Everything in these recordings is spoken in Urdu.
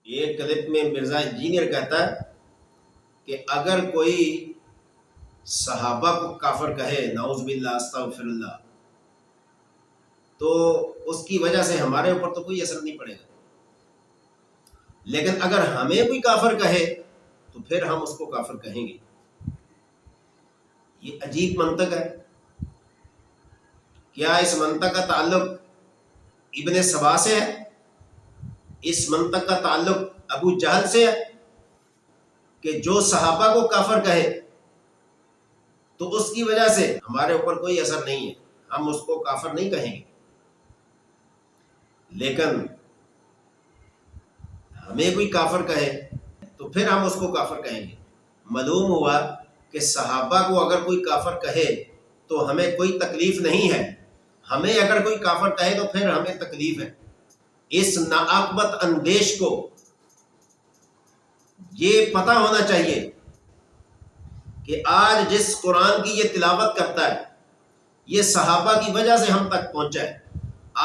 ایک کلپ میں مرزا انجینئر کہتا ہے کہ اگر کوئی صحابہ کو کافر کہے نعوذ باللہ استغفر اللہ، تو اس کی وجہ سے ہمارے اوپر تو کوئی اثر نہیں پڑے گا، لیکن اگر ہمیں کوئی کافر کہے تو پھر ہم اس کو کافر کہیں گے۔ یہ عجیب منطق ہے۔ کیا اس منطق کا تعلق ابن سبا سے ہے؟ اس منطق کا تعلق ابو جہل سے ہے کہ جو صحابہ کو کافر کہے تو اس کی وجہ سے ہمارے اوپر کوئی اثر نہیں ہے، ہم اس کو کافر نہیں کہیں گے، لیکن ہمیں کوئی کافر کہے تو پھر ہم اس کو کافر کہیں گے۔ معلوم ہوا کہ صحابہ کو اگر کوئی کافر کہے تو ہمیں کوئی تکلیف نہیں ہے، ہمیں اگر کوئی کافر کہے تو پھر ہمیں تکلیف ہے۔ اس ناعاقبت اندیش کو یہ پتہ ہونا چاہیے کہ آج جس قرآن کی یہ تلاوت کرتا ہے یہ صحابہ کی وجہ سے ہم تک پہنچا ہے۔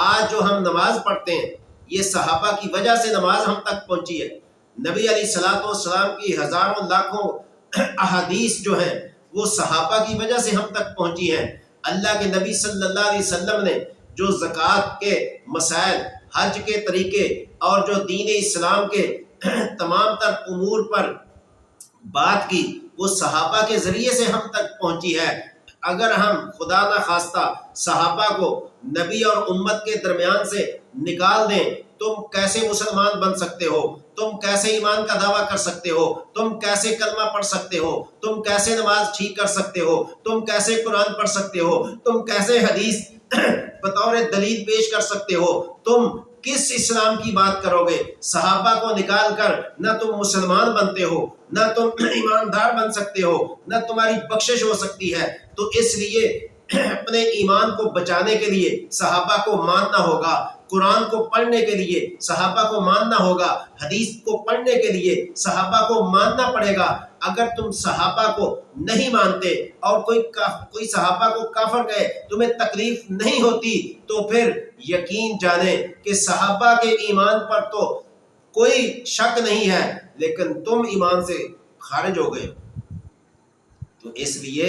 آج جو ہم نماز پڑھتے ہیں یہ صحابہ کی وجہ سے نماز ہم تک پہنچی ہے۔ نبی علیہ الصلوۃ والسلام کی ہزاروں لاکھوں احادیث جو ہیں وہ صحابہ کی وجہ سے ہم تک پہنچی ہیں۔ اللہ کے نبی صلی اللہ علیہ وسلم نے جو زکوٰۃ کے مسائل، حج کے طریقے اور جو دین اسلام کے تمام تر امور پر بات کی وہ صحابہ کے ذریعے سے ہم تک پہنچی ہے۔ اگر ہم خدا نہ خواستہ صحابہ کو نبی اور امت کے درمیان سے نکال دیں، تم کیسے مسلمان بن سکتے ہو؟ تم کیسے ایمان کا دعویٰ کر سکتے ہو؟ تم کیسے کلمہ پڑھ سکتے ہو؟ تم کیسے نماز ٹھیک کر سکتے ہو؟ تم کیسے قرآن پڑھ سکتے ہو؟ تم کیسے حدیث بطور دلیل پیش کر سکتے ہو؟ تم کس اسلام کی بات کرو گے؟ صحابہ کو نکال کر نہ تم مسلمان بنتے ہو، نہ تم ایماندار بن سکتے ہو، نہ تمہاری بخشش ہو سکتی ہے۔ تو اس لیے اپنے ایمان کو بچانے کے لیے صحابہ کو ماننا ہوگا، قرآن کو پڑھنے کے لیے صحابہ کو ماننا ہوگا، حدیث کو پڑھنے کے لیے صحابہ کو ماننا پڑے گا۔ اگر تم صحابہ کو نہیں مانتے اور کوئی صحابہ کو کافر کہے تمہیں تکلیف نہیں ہوتی تو پھر یقین جانیں کہ صحابہ کے ایمان پر تو کوئی شک نہیں ہے، لیکن تم ایمان سے خارج ہو گئے۔ تو اس لیے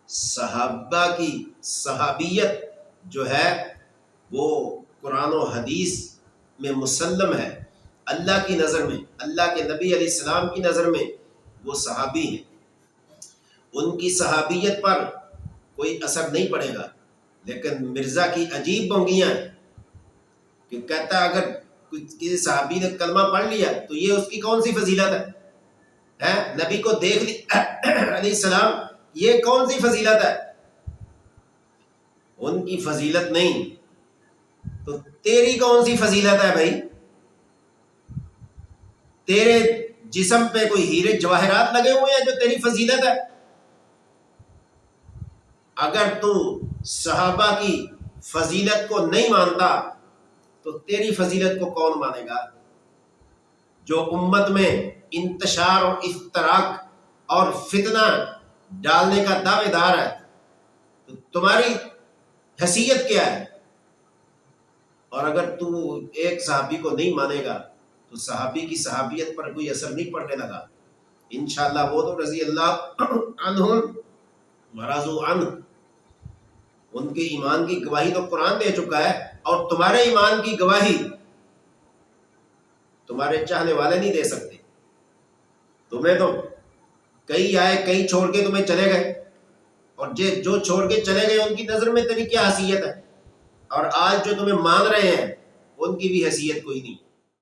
صحابہ کی صحابیت جو ہے وہ قرآن و حدیث میں مسلم ہے۔ اللہ کی نظر میں، اللہ کے نبی علیہ السلام کی نظر میں وہ صحابی ہیں، ان کی صحابیت پر کوئی اثر نہیں پڑے گا۔ لیکن مرزا کی عجیب بونگیاں کہ کہتا ہے اگر کسی صحابی نے کلمہ پڑھ لیا تو یہ اس کی کون سی فضیلت ہے؟ نبی کو دیکھ لی علیہ السلام، یہ کون سی فضیلت ہے؟ ان کی فضیلت نہیں تو تیری کون سی فضیلت ہے بھائی؟ تیرے جسم پہ کوئی ہیرے جواہرات لگے ہوئے ہیں جو تیری فضیلت ہے؟ اگر تو صحابہ کی فضیلت کو نہیں مانتا تو تیری فضیلت کو کون مانے گا؟ جو امت میں انتشار اور افتراق اور فتنہ ڈالنے کا دعوے دار ہے تو تمہاری حیثیت کیا ہے؟ اور اگر تو ایک صحابی کو نہیں مانے گا تو صحابی کی صحابیت پر کوئی اثر نہیں پڑنے لگا۔ انشاءاللہ وہ تو رضی اللہ عنہم ورضوا عنہ، ان کے ایمان کی گواہی تو قرآن دے چکا ہے، اور تمہارے ایمان کی گواہی تمہارے چاہنے والے نہیں دے سکتے۔ تمہیں تو کئی آئے، کئی چھوڑ کے تمہیں چلے گئے، اور جو چھوڑ کے چلے گئے ان کی نظر میں تیری کیا حیثیت ہے؟ اور آج جو تمہیں مان رہے ہیں ان کی بھی حیثیت کوئی نہیں۔